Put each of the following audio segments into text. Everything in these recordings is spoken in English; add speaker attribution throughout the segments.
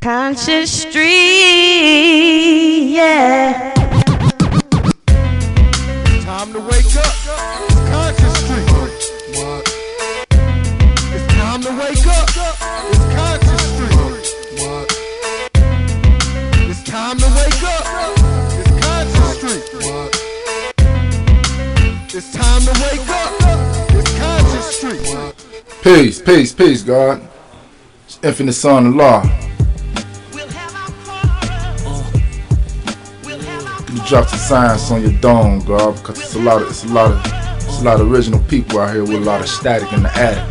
Speaker 1: Conscious street, yeah.
Speaker 2: Time to wake up. It's conscious street. What? It's time to wake up. It's conscious street. What? It's time to wake up. It's conscious street. What? It's time to wake up. It's conscious street. What?
Speaker 3: Peace, God. It's infinite son of law. You drop some science on your dome, God, because it's a lot of original people out here with a lot of static in the attic.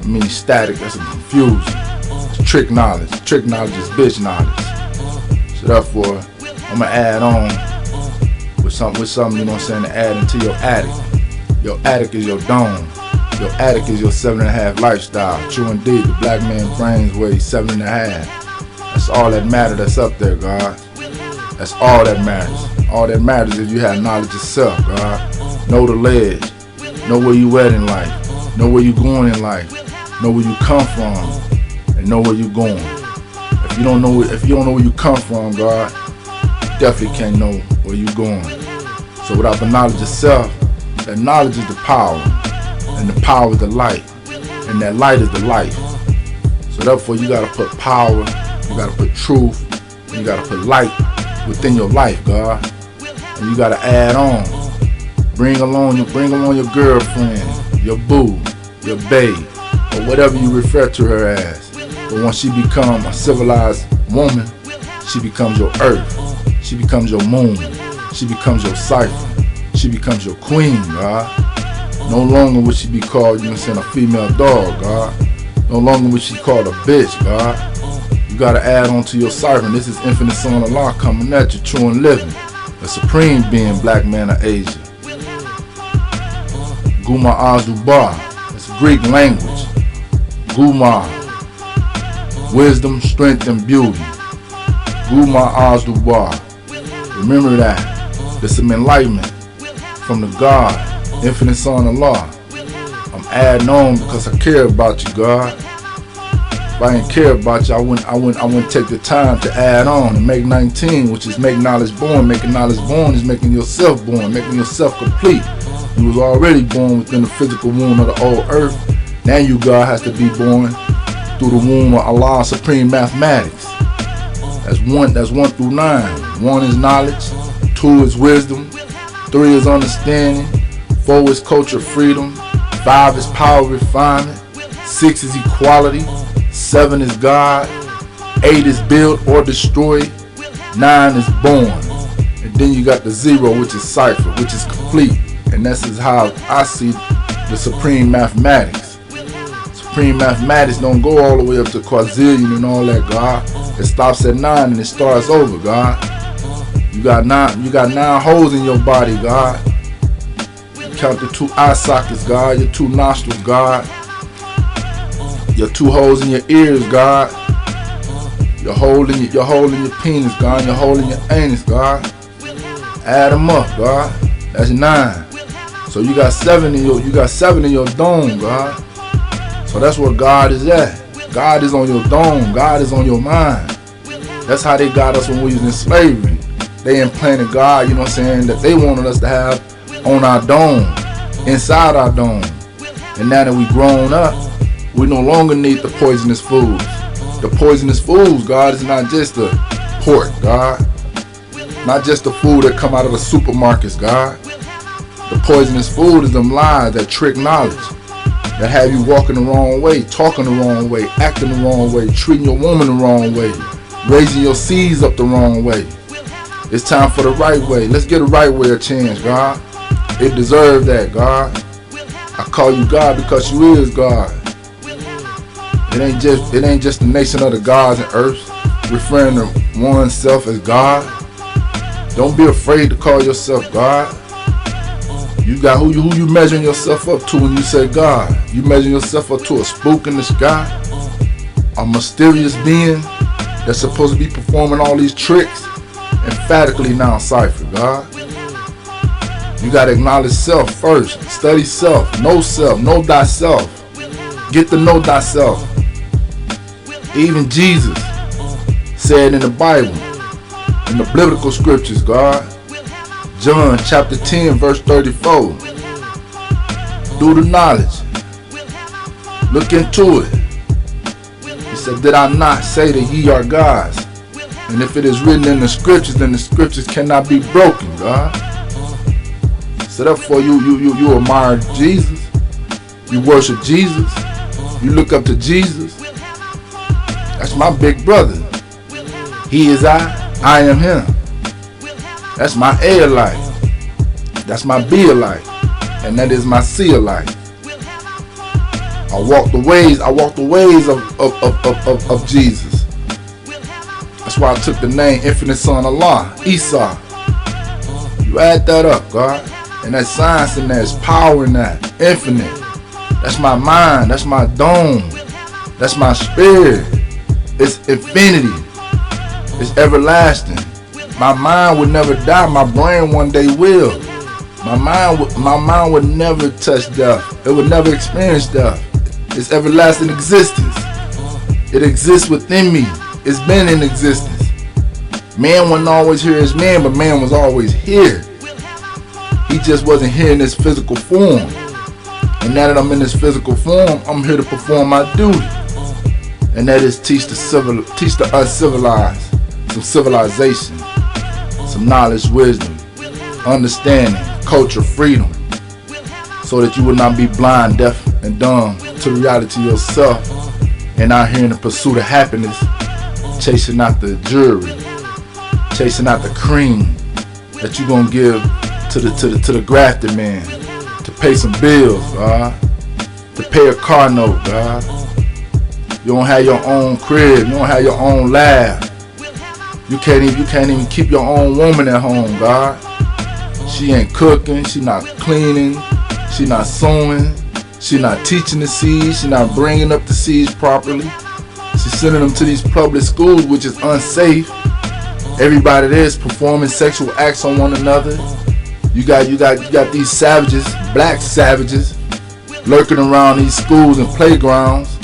Speaker 3: I mean static, that's a confusion. It's trick knowledge. Trick knowledge is bitch knowledge. So therefore, I'm gonna add on with something, you know what I'm saying, to add into your attic. Your attic is your dome. Your attic is your 7.5 lifestyle. True indeed, the black man's brains weigh 7.5. That's all that matters that's up there, God. That's all that matters. All that matters is you have knowledge of self, God. Know the ledge. Know where you at in life. Know where you going in life. Know where you come from. And know where you going. If you don't know where you come from, God, you definitely can't know where you going. So without the knowledge of self, that knowledge is the power. And the power is the light. And that light is the life. So therefore you gotta put power, you gotta put truth, and you gotta put light within your life, God. And you gotta add on. Bring along your girlfriend, your boo, your babe, or whatever you refer to her as. But once she becomes a civilized woman, she becomes your earth. She becomes your moon. She becomes your cipher. She becomes your queen, God. No longer would she be called, you know what I'm saying, a female dog, God. No longer would she be called a bitch, God. You gotta add on to your cipher. This is infinite son of law coming at you, true and living. The supreme being, black man of Asia. Guma Azdubar. It's Greek language. Guma. Wisdom, strength, and beauty. Guma Azdubar. Remember that. There's some enlightenment from the God, infinite son of law. I'm adding on because I care about you, God. If I didn't care about you, I wouldn't take the time to add on and make 19, which is make knowledge born. Making knowledge born is making yourself born, making yourself complete. You was already born within the physical womb of the old earth. Now you, God, has to be born through the womb of Allah, supreme mathematics. That's 1 through 9. 1 is knowledge, 2 is wisdom, 3 is understanding, 4 is culture freedom, 5 is power refinement, 6 is equality, 7 is God, 8 is build or destroy, 9 is born. And then you got the 0, which is cipher, which is complete. And this is how I see the supreme mathematics. Supreme mathematics don't go all the way up to quadrillion and all that, God. It stops at 9 and it starts over, God. You got 9 holes in your body, God. You count the 2 eye sockets, God, your 2 nostrils, God. Your 2 holes in your ears, God. Your hole in your penis, God. Your hole in your anus, God. Add them up, God. That's 9. So you got 7 in your dome, God. So that's where God is at. God is on your dome. God is on your mind. That's how they got us when we was in slavery. They implanted God, you know what I'm saying, that they wanted us to have on our dome, inside our dome. And now that we grown up, we no longer need the poisonous foods. The poisonous foods, God, is not just the pork, God. Not just the food that come out of the supermarkets, God. The poisonous food is them lies that trick knowledge, that have you walking the wrong way, talking the wrong way, acting the wrong way, treating your woman the wrong way, raising your seeds up the wrong way. It's time for the right way. Let's get the right way a chance, God. It deserves that, God. I call you God because you is God. It ain't just the nation of the gods and earth, referring to oneself as God. Don't be afraid to call yourself God. You got who you measuring yourself up to when you say God. You measuring yourself up to a spook in the sky, a mysterious being that's supposed to be performing all these tricks. Emphatically now, cipher, God. You got to acknowledge self first. Study self, know thyself. Get to know thyself. Even Jesus said in the Bible, in the biblical scriptures, God. John chapter 10 verse 34. Do the knowledge. Look into it. He said, did I not say that ye are gods? And if it is written in the scriptures, then the scriptures cannot be broken, God. So therefore you admire Jesus. You worship Jesus. You look up to Jesus. That's my big brother. He is I am him. That's my A life. That's my B life. And that is my C life. I walk the ways of Jesus. That's why I took the name Infinite Son Allah, Esau. You add that up, God. And that science in there is power in that. Infinite. That's my mind. That's my dome. That's my spirit. It's infinity. It's everlasting. My mind would never die. My brain one day will. My mind would never touch death. It would never experience death. It's everlasting existence. It exists within me. It's been in existence. Man wasn't always here as man, but man was always here. He just wasn't here in this physical form. And now that I'm in this physical form, I'm here to perform my duty. And that is teach the uncivilized some civilization, some knowledge, wisdom, understanding, culture, freedom, so that you will not be blind, deaf, and dumb to the reality of yourself and out here in the pursuit of happiness, chasing out the jewelry, chasing out the cream that you're gonna give to the grafted man, to pay some bills, God, to pay a car note, God. You don't have your own crib, you don't have your own lab. You can't even keep your own woman at home, God. She ain't cooking, she not cleaning, she not sewing, she not teaching the seeds, she not bringing up the seeds properly. She's sending them to these public schools, which is unsafe. Everybody there is performing sexual acts on one another. You got these savages, black savages, lurking around these schools and playgrounds.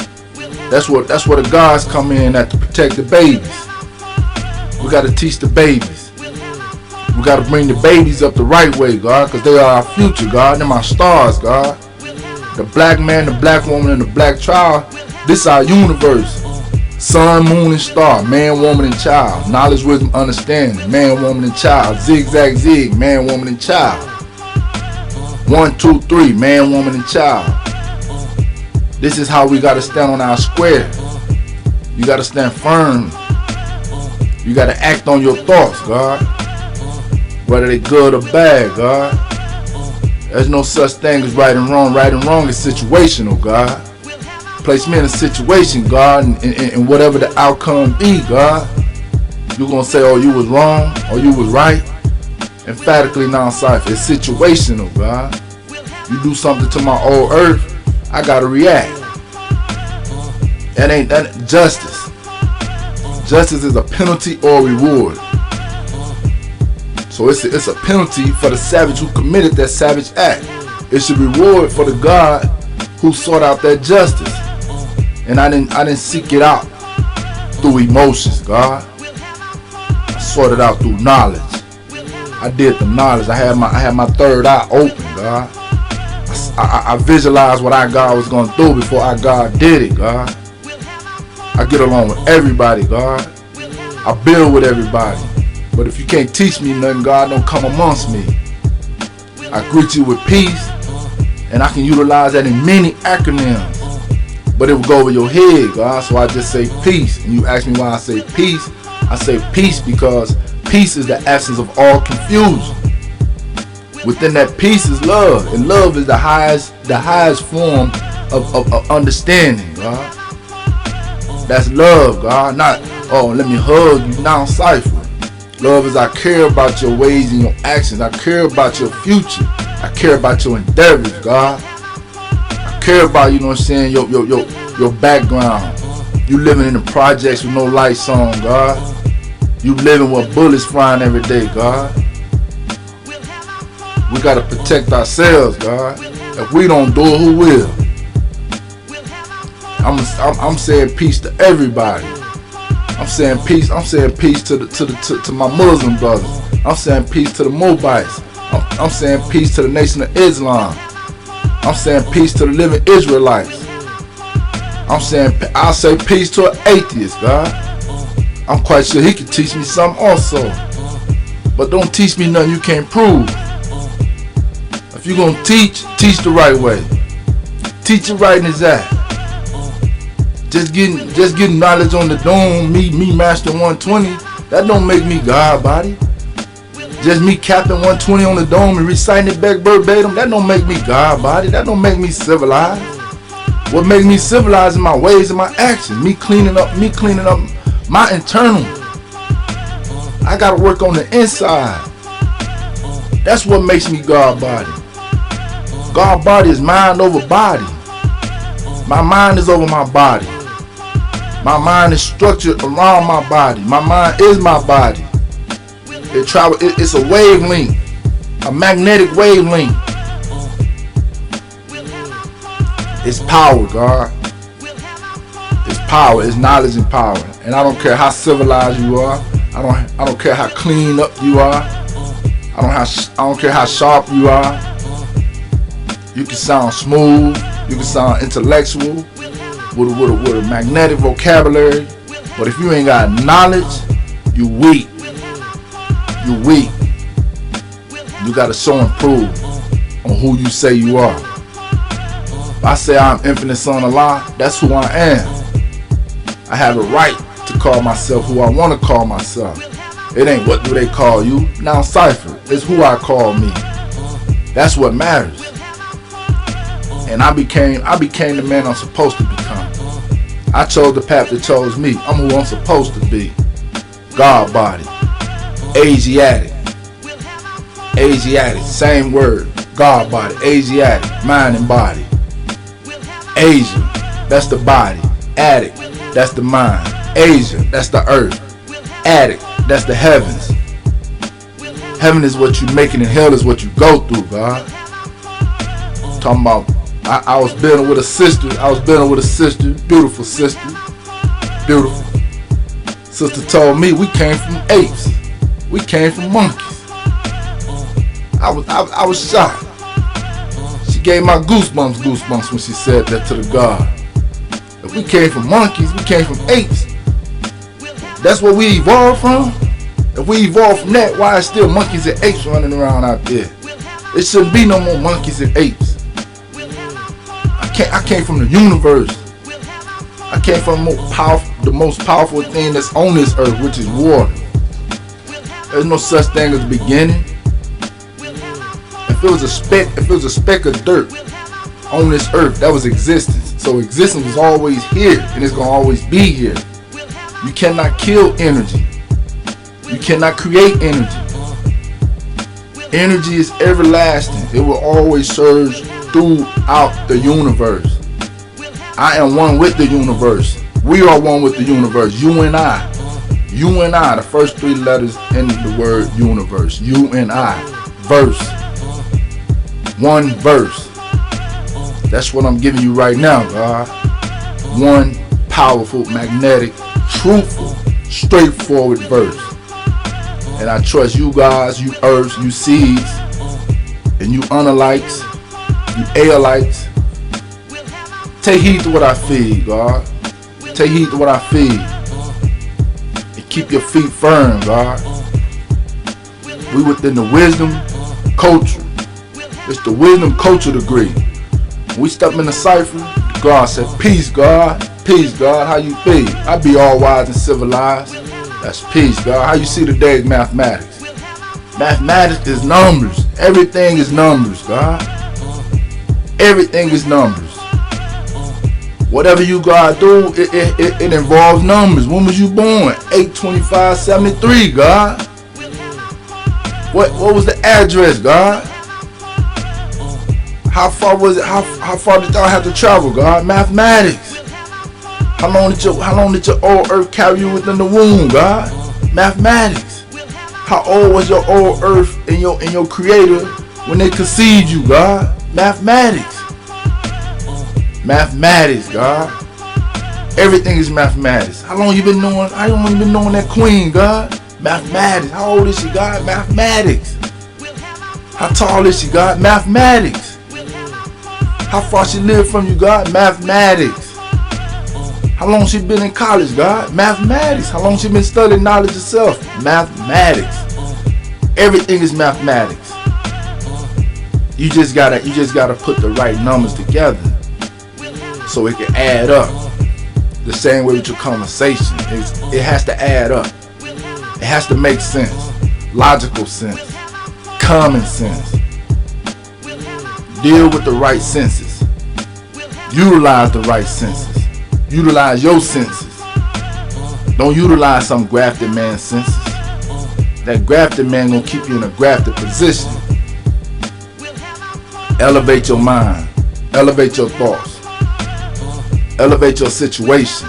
Speaker 3: That's where the gods come in at to protect the babies. We got to teach the babies. We got to bring the babies up the right way, God, because they are our future, God. They're my stars, God. The black man, the black woman, and the black child, this is our universe. Sun, moon, and star, man, woman, and child. Knowledge, wisdom, understanding, man, woman, and child. Zigzag, zig, man, woman, and child. 1, 2, 3, man, woman, and child. This is how we got to stand on our square. You got to stand firm. You got to act on your thoughts, God. Whether they good or bad, God. There's no such thing as right and wrong. Right and wrong is situational, God. Place me in a situation, God, and whatever the outcome be, God, you're going to say, oh, you was wrong, or you was right. Emphatically non-cipher. It's situational, God. You do something to my old earth, I got to react. That ain't justice. Justice is a penalty or reward. So it's a penalty for the savage who committed that savage act. It's a reward for the God who sought out that justice. And I didn't seek it out through emotions, God. I sought it out through knowledge. I did the knowledge. I had my third eye open, God. I visualized what our God was gonna do before our God did it, God. I get along with everybody, God. I build with everybody. But if you can't teach me nothing, God, don't come amongst me. I greet you with peace, and I can utilize that in many acronyms. But it will go over your head, God, so I just say peace. And you ask me why I say peace. I say peace because peace is the absence of all confusion. Within that peace is love, and love is the highest form of understanding, God. That's love, God. Not, oh, let me hug you now, cipher. Love is I care about your ways and your actions. I care about your future. I care about your endeavors, God. I care about, you know what I'm saying, your background. You living in the projects with no lights on, God. You living with bullets flying every day, God. We got to protect ourselves, God. If we don't do it, who will? I'm saying peace to everybody. I'm saying peace. I'm saying peace to my Muslim brothers. I'm saying peace to the Moabites. I'm saying peace to the Nation of Islam. I'm saying peace to the living Israelites. I'll say peace to an atheist, God. I'm quite sure he can teach me something also. But don't teach me nothing you can't prove. If you're gonna teach the right way. Teach it right in his act. Just getting knowledge on the dome, me mastering 120, that don't make me God body. Just me capping 120 on the dome and reciting it back verbatim, that don't make me God body. That don't make me civilized. What make me civilized is my ways and my actions. Me cleaning up my internal. I gotta work on the inside. That's what makes me God body. God body is mind over body. My mind is over my body. My mind is structured around my body. My mind is my body. It's a wavelength, a magnetic wavelength. It's power, God. It's power. It's knowledge and power. And I don't care how civilized you are. I don't care how clean up you are. I don't care how sharp you are. You can sound smooth. You can sound intellectual with a magnetic vocabulary. But if you ain't got knowledge, you weak. You weak. You got to show and prove on who you say you are. If I say I'm infinite son of Allah, that's who I am. I have a right to call myself who I want to call myself. It ain't what do they call you. Now cipher. It's who I call me. That's what matters. And I became the man I'm supposed to become. I chose the path that chose me. I'm who I'm supposed to be. God body. Asiatic. Asiatic. Same word. God body. Asiatic. Mind and body. Asian. That's the body. Attic. That's the mind. Asia. That's the earth. Attic. That's the heavens. Heaven is what you making and hell is what you go through, God. Talking about I was building with a sister. Beautiful sister. Beautiful. Sister told me we came from apes. We came from monkeys. I was shocked. She gave my goosebumps when she said that to the God. If we came from monkeys, we came from apes. That's what we evolved from. If we evolved from that, why is still monkeys and apes running around out there? It shouldn't be no more monkeys and apes. I came from the universe. I came from the most powerful thing that's on this earth, which is water. There's no such thing as beginning. If it was a speck of dirt on this earth, that was existence. So existence is always here, and it's gonna always be here. You cannot kill energy. You cannot create energy. Energy is everlasting. It will always surge throughout the universe. I am one with the universe. We are one with the universe. You and I. You and I. The first three letters in the word universe. You and I. Verse. One verse. That's what I'm giving you right now, God. One powerful, magnetic, truthful, straightforward verse. And I trust you guys, you earths, you seeds, and you unalites, you airlights. Take heed to what I feed, God. Take heed to what I feed. And keep your feet firm, God. We within the wisdom culture. It's the wisdom culture degree. When we step in the cipher, God said, peace, God. Peace, God. How you feel? I be all wise and civilized. That's peace, God. How you see today's mathematics? Mathematics is numbers. Everything is numbers, God. Everything is numbers. Whatever you gotta do, it involves numbers. When was you born? 8/25/73, God. What was the address, God? How far was it? How far did y'all have to travel, God? Mathematics. How long did your old earth carry you within the womb, God? Mathematics. How old was your old earth and your creator when they conceived you, God? Mathematics. Mathematics, God. Everything is mathematics. How long you been knowing? How long you been knowing that queen, God? Mathematics. How old is she, God? Mathematics. How tall is she, God? Mathematics. How far she lived from you, God? Mathematics. How long she been in college, God? Mathematics. How long she been studying knowledge herself? Mathematics. Everything is mathematics. You just gotta put the right numbers together so it can add up. The same way with your conversation. It has to add up. It has to make sense. Logical sense. Common sense. Deal with the right senses. Utilize the right senses. Utilize your senses. Don't utilize some grafted man's senses. That grafted man gonna keep you in a grafted position. Elevate your mind. Elevate your thoughts. Elevate your situation.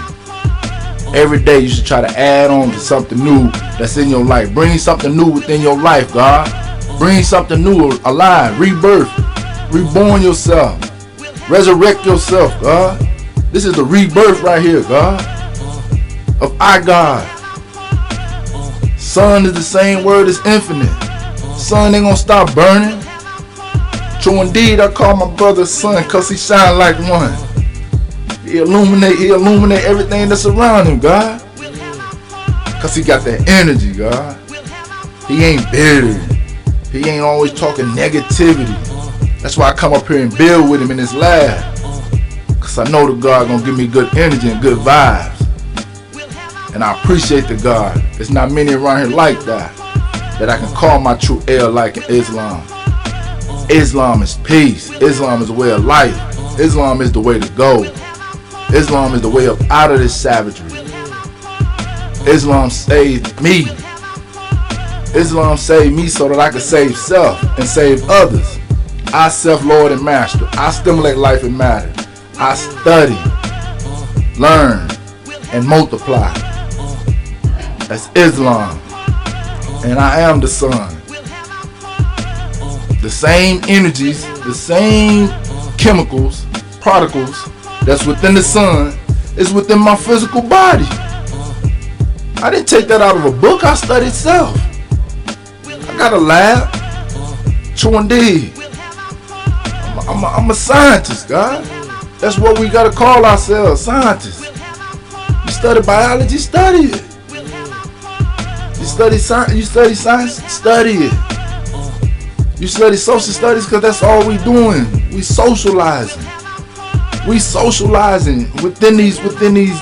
Speaker 3: Every day you should try to add on to something new that's in your life. Bring something new within your life, God. Bring something new alive. Rebirth. Reborn yourself. Resurrect yourself, God. This is the rebirth right here, God. Of our God. Sun is the same word as infinite. Sun ain't gonna stop burning. True indeed, I call my brother sun because he shine like one. He illuminate everything that's around him, God. Because he got that energy, God. He ain't bitter. He ain't always talking negativity. That's why I come up here and build with him in his lab. Because I know the God gonna give me good energy and good vibes. And I appreciate the God. There's not many around here like that. That I can call my true L like in Islam. Islam is peace. Islam is a way of life. Islam is the way to go. Islam is the way up out of this savagery. Islam saved me. Islam saved me so that I could save self and save others. I self, Lord, and Master. I stimulate life and matter. I study, learn, and multiply. That's Islam. And I am the sun. The same energies, the same chemicals, particles that's within the sun is within my physical body. I didn't take that out of a book. I studied self. I got a lab. True indeed. I'm a scientist, God. That's what we gotta call ourselves, scientists. You study biology, study it. You study science, study it. You study social studies because that's all we doing. We socializing. We socializing within these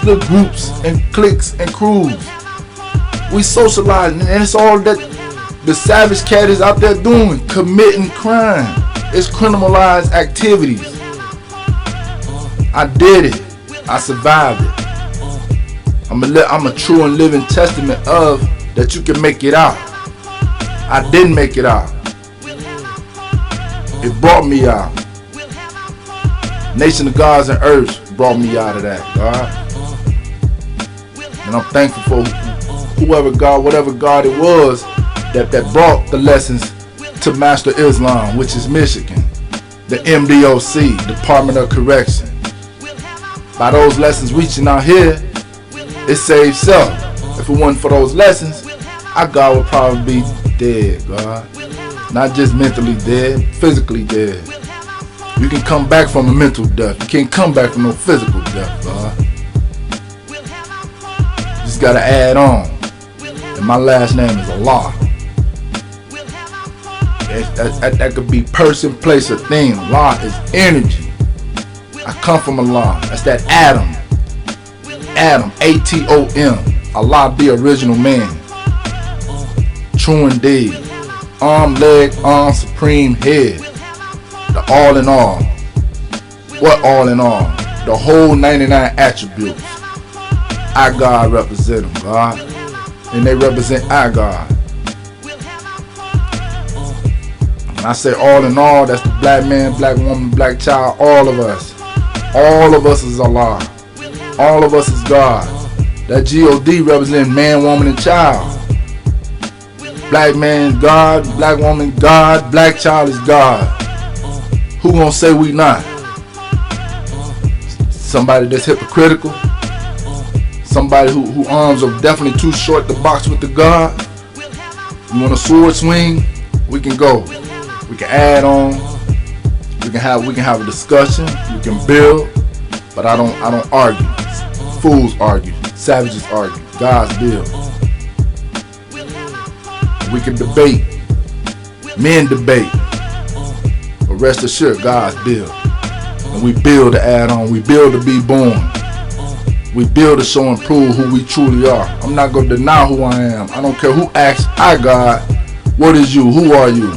Speaker 3: little groups and cliques and crews. We socializing, and it's all that the savage cat is out there doing, committing crime. It's criminalized activities. I did it. I survived it. I'm a true and living testament of that you can make it out. I didn't make it out. It brought me out. Nation of gods and earths brought me out of that, God. And I'm thankful for whoever God, whatever God it was that brought the lessons to Master Islam, which is Michigan, the MDOC, Department of Correction. By those lessons reaching out here, it saved self. If it wasn't for those lessons, our God would probably be dead, God. Not just mentally dead, physically dead. You can come back from a mental death. You can't come back from no physical death, God. You just gotta add on. And my last name is Allah. That could be person, place, or thing. Allah is energy. I come from Allah. That's that Adam. Adam, A-T-O-M. Allah, the original man. True indeed. Arm, leg, arm, supreme head. The all in all. What all in all? The whole 99 attributes. Our God represent them, God. And they represent our God. When I say all in all, that's the black man, black woman, black child, all of us. All of us is Allah. All of us is God. That G-O-D represents man, woman, and child. Black man, God. Black woman, God. Black child is God. Who gonna say we not? Somebody that's hypocritical? Somebody who arms are definitely too short to box with the God. You want a sword swing? We can go. We can add on. We can have a discussion. We can build. But I don't argue. Fools argue. Savages argue. Gods build. We can debate. Men debate. But rest assured, God's build. And we build to add on. We build to be born. We build to show and prove who we truly are. I'm not going to deny who I am. I don't care who asks, God, what is you? Who are you?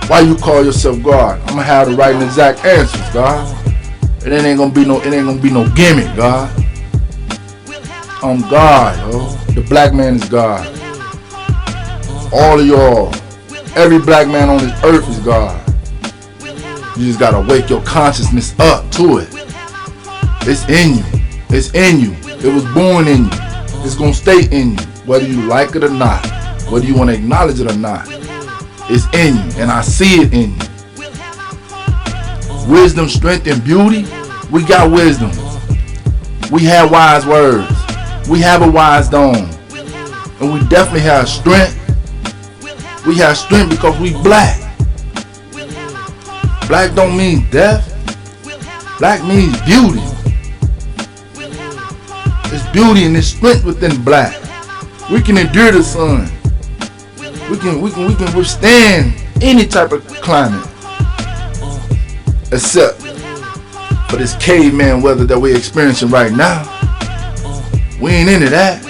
Speaker 3: Why you call yourself God? I'm going to have the right and exact answers, God. It ain't going to be no gimmick, God. I'm God, yo. The black man is God. All of y'all, every black man on this earth is God. You just got to wake your consciousness up to it. It's in you. It's in you. It was born in you. It's going to stay in you. Whether you like it or not. Whether you want to acknowledge it or not. It's in you. And I see it in you. Wisdom, strength, and beauty. We got wisdom. We have wise words. We have a wise dome. And we definitely have strength. We have strength because we black. Black don't mean death. Black means beauty. It's beauty and it's strength within black. We can endure the sun. We can withstand any type of climate. Except for this caveman weather that we're experiencing right now. We ain't into that.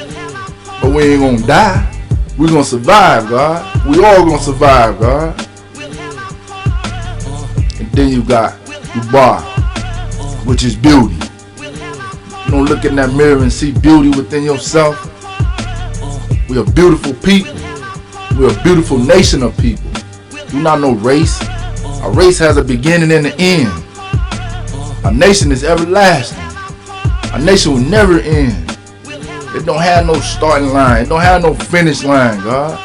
Speaker 3: But we ain't gonna die. We're gonna survive, God. We all gonna survive, God. And then you got Dubai, which is beauty. You don't look in that mirror and see beauty within yourself. We're a beautiful people. We're a beautiful nation of people. We're not no race. A race has a beginning and an end. A nation is everlasting. A nation will never end. It don't have no starting line. It don't have no finish line, God.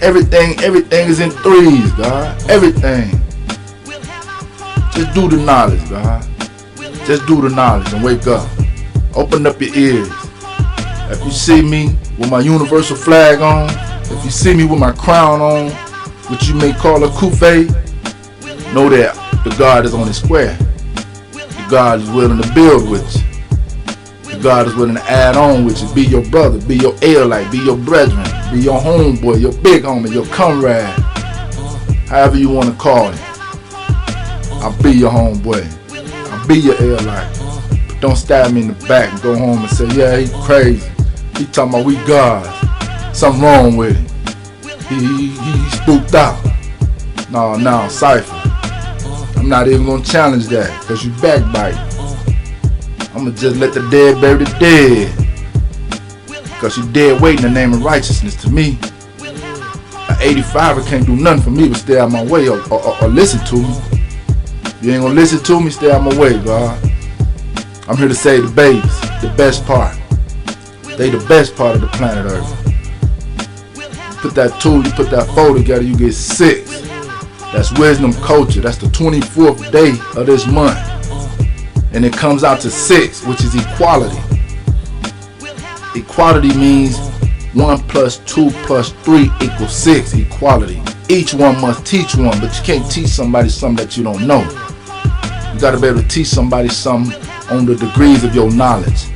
Speaker 3: Everything is in threes, God. Everything. Just do the knowledge, God. Just do the knowledge and wake up. Open up your ears. If you see me with my universal flag on, if you see me with my crown on, which you may call a kufe, know that the God is on his square. The God is willing to build with you. The God is willing to add on with you. Be your brother, be your allied, be your brethren, be your homeboy, your big homie, your comrade. However you want to call it. I'll be your homeboy. I'll be your allied. But don't stab me in the back and go home and say, yeah, he crazy. He talking about we gods. Something wrong with him. He spooked out. No, Cypher. I'm not even gonna challenge that because you backbite. I'm gonna just let the dead bury the dead. Because you dead weight in the name of righteousness to me. An 85er can't do nothing for me but stay out my way or listen to me. You ain't gonna listen to me, stay out my way, God. I'm here to save the babies, the best part. They the best part of the planet Earth. You put that 2, you put that 4 together, you get 6. That's wisdom culture. That's the 24th day of this month. And it comes out to 6, which is equality. Equality means 1 plus 2 plus 3 equals 6. Equality. Each one must teach one, but you can't teach somebody something that you don't know. You got to be able to teach somebody something on the degrees of your knowledge.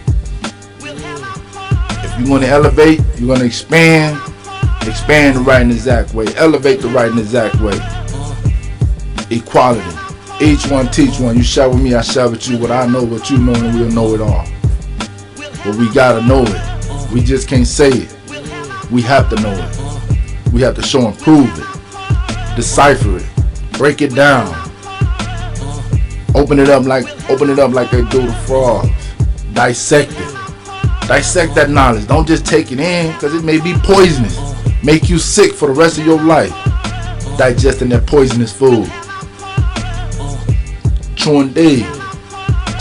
Speaker 3: If you're going to elevate, you're going to expand the right and exact way. Elevate the right and exact way. Equality. Each one teach one. You share with me, I share with you. What I know, what you know, and we'll know it all. But we got to know it. We just can't say it. We have to know it. We have to show and prove it. Decipher it. Break it down. Open it up like they do the frogs. Dissect it. Dissect that knowledge. Don't just take it in because it may be poisonous. Make you sick for the rest of your life. Digesting that poisonous food. True indeed.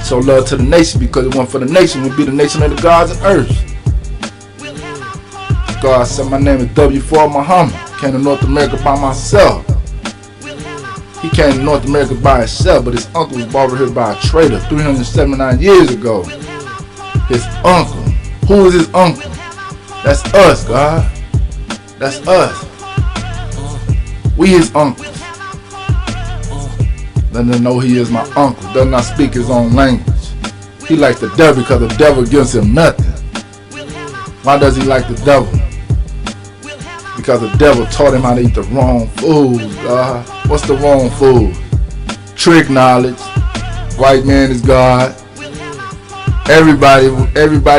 Speaker 3: So love to the nation, because it wasn't for the nation, we'd be the nation of the gods and earth. God said my name is W4 Muhammad. Came to North America by myself. He came to North America by himself, but his uncle was brought over here by a trader 379 years ago. His uncle. Who is his uncle? That's us, God. That's us. We his uncles. Let him know he is my uncle. Does not speak his own language. He like the devil because the devil gives him nothing. Why does he like the devil? Because the devil taught him how to eat the wrong foods, God. What's the wrong food? Trick knowledge. White man is God. Everybody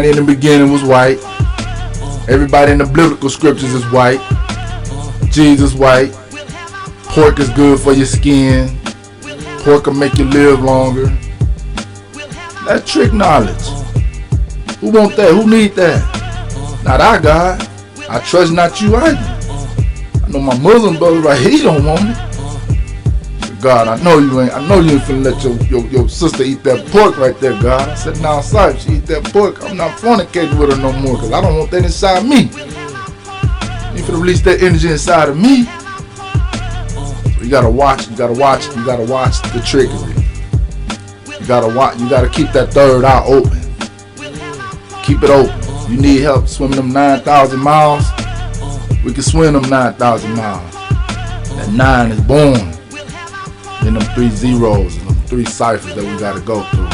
Speaker 3: in the beginning was white. Everybody in the biblical scriptures is white. Jesus white. Pork is good for your skin. Pork will make you live longer. That's trick knowledge. Who want that? Who need that? Not I, God. I trust not you either. I know my Muslim brother right here, he don't want it. God, I know you ain't finna let your sister eat that pork right there, God. I said, now, sorry, if she eat that pork, I'm not fornicating with her no more, because I don't want that inside me. You finna release that energy inside of me. So you gotta watch the trickery. You gotta keep that third eye open. Keep it open. You need help swimming them 9,000 miles? We can swim them 9,000 miles. That 9 is born. Then them 3 zeros and them 3 ciphers that we gotta go through.